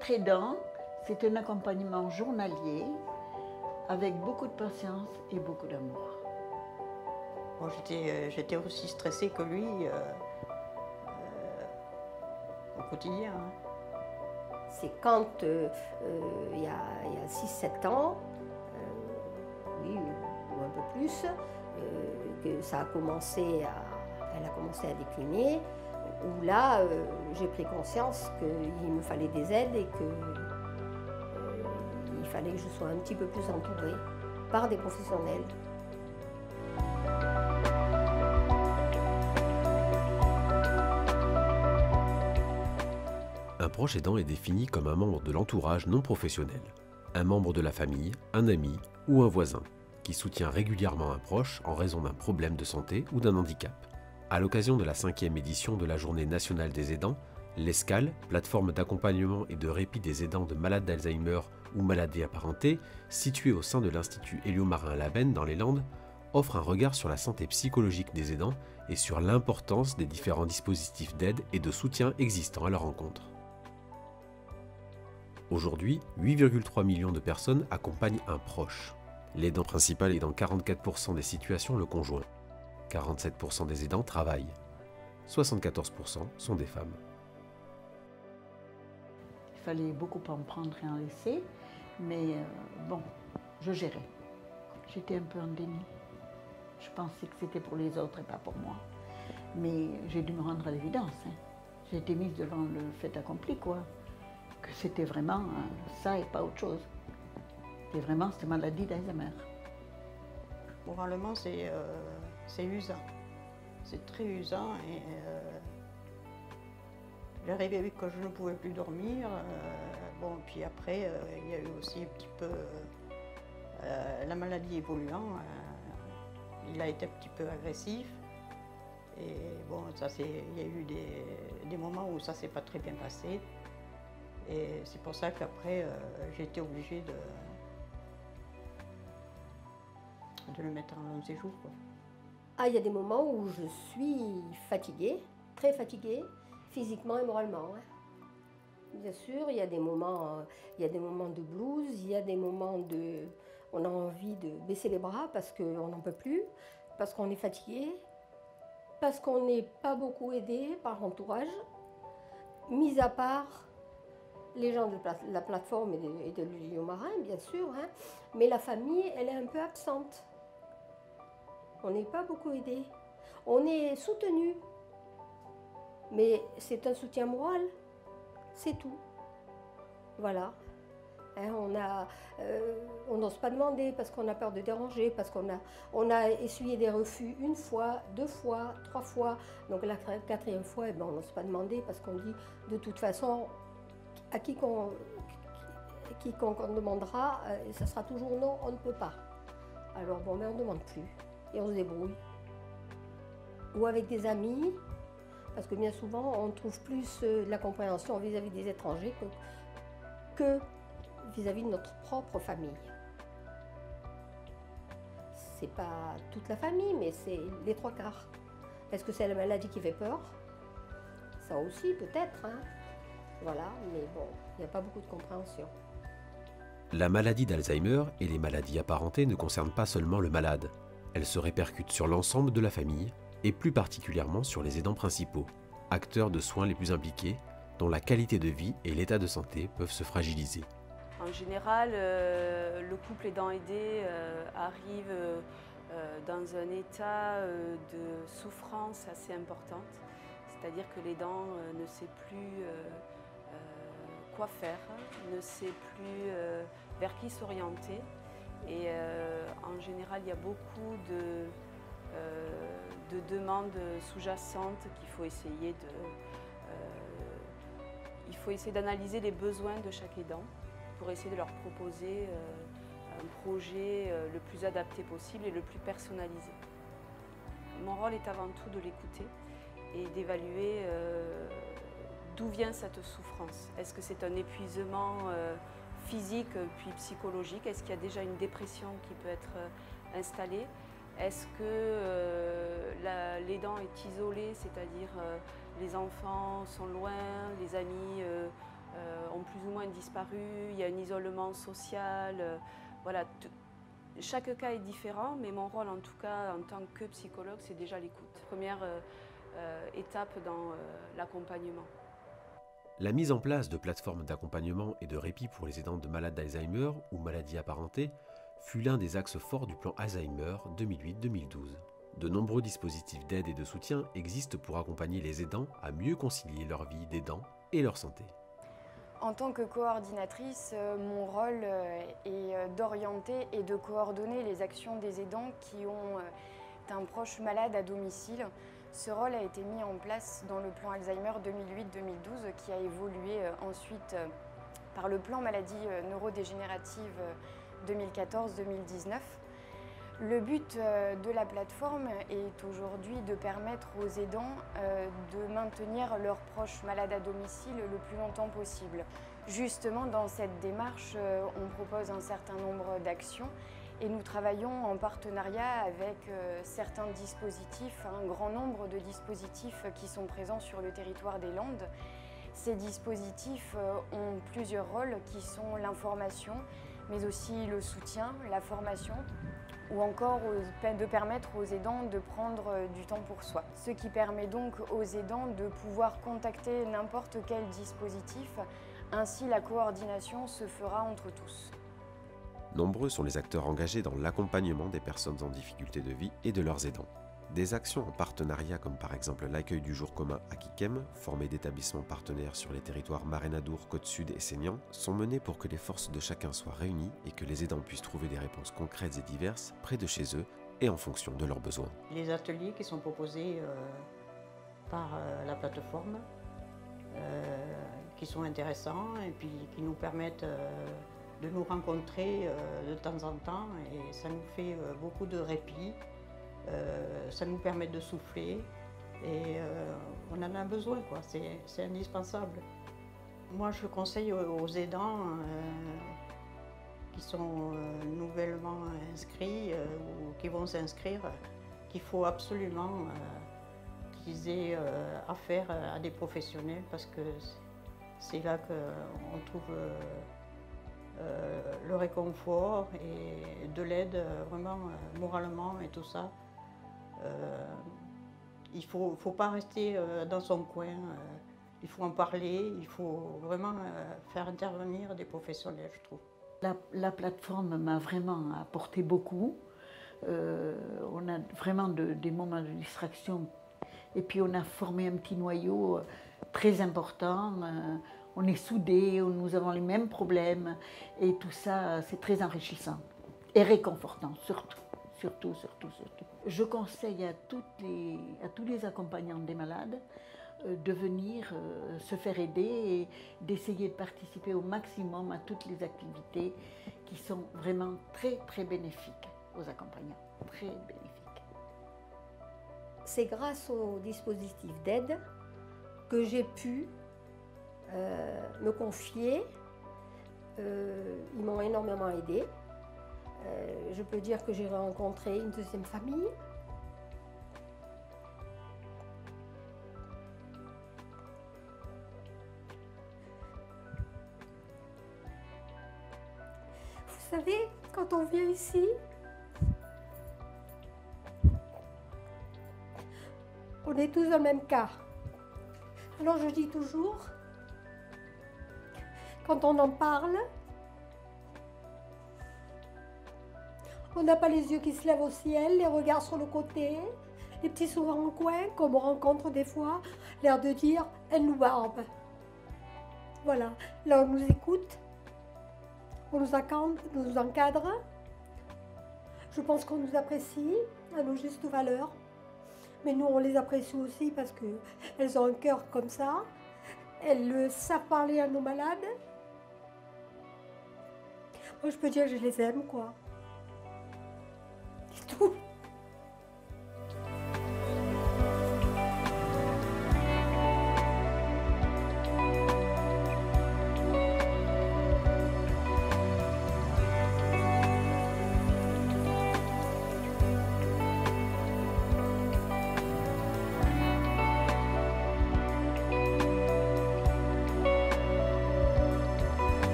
Être aidant, c'est un accompagnement journalier avec beaucoup de patience et beaucoup d'amour. Bon, j'étais aussi stressée que lui au quotidien. C'est quand, il y a 6-7 ans, oui, ou un peu plus, que ça a commencé elle a commencé à décliner, où là, j'ai pris conscience qu'il me fallait des aides et qu'il fallait que je sois un petit peu plus entourée par des professionnels. Un proche aidant est défini comme un membre de l'entourage non professionnel, un membre de la famille, un ami ou un voisin, qui soutient régulièrement un proche en raison d'un problème de santé ou d'un handicap. À l'occasion de la 5e édition de la Journée nationale des aidants, l'ESCAL, plateforme d'accompagnement et de répit des aidants de malades d'Alzheimer ou maladies apparentées, située au sein de l'Institut Éliomarin-Labenne dans les Landes, offre un regard sur la santé psychologique des aidants et sur l'importance des différents dispositifs d'aide et de soutien existants à leur rencontre. Aujourd'hui, 8,3 millions de personnes accompagnent un proche. L'aidant principal est dans 44% des situations le conjoint. 47% des aidants travaillent. 74% sont des femmes. Il fallait beaucoup en prendre et en laisser, mais bon, je gérais. J'étais un peu en déni. Je pensais que c'était pour les autres et pas pour moi. Mais j'ai dû me rendre à l'évidence. J'ai été mise devant le fait accompli, quoi. Que c'était vraiment ça et pas autre chose. C'était vraiment cette maladie d'Alzheimer. Moralement, c'est usant. C'est très usant et j'arrivais que je ne pouvais plus dormir. Bon, puis après, il y a eu aussi un petit peu la maladie évoluant. Il a été un petit peu agressif. Et bon, il y a eu des moments où ça ne s'est pas très bien passé. Et c'est pour ça qu'après, j'ai été obligée de le mettre en long séjour, quoi. Ah, il y a des moments où je suis fatiguée, très fatiguée, physiquement et moralement. Bien sûr, il y a des moments de blues, il y a des moments de... On a envie de baisser les bras parce qu'on n'en peut plus, parce qu'on est fatigué, parce qu'on n'est pas beaucoup aidé par l'entourage, mis à part les gens de la plateforme et de l'Éliomarin, bien sûr, mais la famille, elle est un peu absente. On n'est pas beaucoup aidé. On est soutenu, mais c'est un soutien moral, c'est tout. Voilà. On n'ose pas demander parce qu'on a peur de déranger, parce qu'on a essuyé des refus 1 fois, 2 fois, 3 fois. Donc la 4e fois, on n'ose pas demander parce qu'on dit de toute façon, à quiconque on demandera, ça sera toujours non, on ne peut pas. Alors bon, mais on ne demande plus et on se débrouille. Ou avec des amis, parce que bien souvent, on trouve plus de la compréhension vis-à-vis des étrangers que vis-à-vis de notre propre famille. C'est pas toute la famille, mais c'est les 3/4. Est-ce que c'est la maladie qui fait peur? Ça aussi, peut-être, Voilà, mais bon, il n'y a pas beaucoup de compréhension. La maladie d'Alzheimer et les maladies apparentées ne concernent pas seulement le malade. Elles se répercutent sur l'ensemble de la famille et plus particulièrement sur les aidants principaux, acteurs de soins les plus impliqués, dont la qualité de vie et l'état de santé peuvent se fragiliser. En général, le couple aidant-aidé arrive dans un état de souffrance assez importante, c'est-à-dire que l'aidant ne sait plus quoi faire, ne sait plus vers qui s'orienter. Et en général, il y a beaucoup de demandes sous-jacentes qu'il faut essayer d'analyser les besoins de chaque aidant pour essayer de leur proposer un projet le plus adapté possible et le plus personnalisé. Mon rôle est avant tout de l'écouter et d'évaluer d'où vient cette souffrance. Est-ce que c'est un épuisement physique puis psychologique? Est-ce qu'il y a déjà une dépression qui peut être installée? Est-ce que l'aidant est isolé, c'est-à-dire les enfants sont loin, les amis ont plus ou moins disparu, il y a un isolement social, voilà. Chaque cas est différent, mais mon rôle en tout cas en tant que psychologue, c'est déjà l'écoute. Première étape dans l'accompagnement. La mise en place de plateformes d'accompagnement et de répit pour les aidants de malades d'Alzheimer ou maladies apparentées fut l'un des axes forts du plan Alzheimer 2008-2012. De nombreux dispositifs d'aide et de soutien existent pour accompagner les aidants à mieux concilier leur vie d'aidant et leur santé. En tant que coordinatrice, mon rôle est d'orienter et de coordonner les actions des aidants qui ont un proche malade à domicile. Ce rôle a été mis en place dans le plan Alzheimer 2008-2012 qui a évolué ensuite par le plan maladies neurodégénératives 2014-2019. Le but de la plateforme est aujourd'hui de permettre aux aidants de maintenir leurs proches malades à domicile le plus longtemps possible. Justement, dans cette démarche, on propose un certain nombre d'actions et nous travaillons en partenariat avec certains dispositifs, un grand nombre de dispositifs qui sont présents sur le territoire des Landes. Ces dispositifs ont plusieurs rôles qui sont l'information, mais aussi le soutien, la formation, ou encore de permettre aux aidants de prendre du temps pour soi. Ce qui permet donc aux aidants de pouvoir contacter n'importe quel dispositif, ainsi la coordination se fera entre tous. Nombreux sont les acteurs engagés dans l'accompagnement des personnes en difficulté de vie et de leurs aidants. Des actions en partenariat comme par exemple l'accueil du jour commun à Kikem, formé d'établissements partenaires sur les territoires Marénadour, Côte-Sud et Seignan, sont menées pour que les forces de chacun soient réunies et que les aidants puissent trouver des réponses concrètes et diverses près de chez eux et en fonction de leurs besoins. Les ateliers qui sont proposés par la plateforme, qui sont intéressants et puis qui nous permettent de nous rencontrer de temps en temps et ça nous fait beaucoup de répit. Ça nous permet de souffler et on en a besoin, quoi. C'est indispensable. Moi, je conseille aux aidants qui sont nouvellement inscrits ou qui vont s'inscrire qu'il faut absolument qu'ils aient affaire à des professionnels parce que c'est là qu'on trouve le réconfort et de l'aide vraiment moralement et tout ça. Il ne faut pas rester dans son coin, il faut en parler, il faut vraiment faire intervenir des professionnels, je trouve. La plateforme m'a vraiment apporté beaucoup. On a vraiment des moments de distraction et puis on a formé un petit noyau très important. On est soudés, nous avons les mêmes problèmes et tout ça, c'est très enrichissant et réconfortant, surtout. Je conseille à tous les accompagnants des malades de venir se faire aider et d'essayer de participer au maximum à toutes les activités qui sont vraiment très bénéfiques aux accompagnants, très bénéfiques. C'est grâce au dispositif d'aide que j'ai pu me confier. Ils m'ont énormément aidée. Je peux dire que j'ai rencontré une deuxième famille. Vous savez, quand on vient ici, on est tous dans le même cas. Alors je dis toujours, quand on en parle, on n'a pas les yeux qui se lèvent au ciel, les regards sur le côté, les petits sourires en coin, comme on rencontre des fois, l'air de dire « elle nous barbe ». Voilà, là on nous écoute, on nous encadre, je pense qu'on nous apprécie à nos justes valeurs, mais nous on les apprécie aussi parce qu'elles ont un cœur comme ça, elles savent parler à nos malades. Moi je peux dire que je les aime, quoi. C'est tout.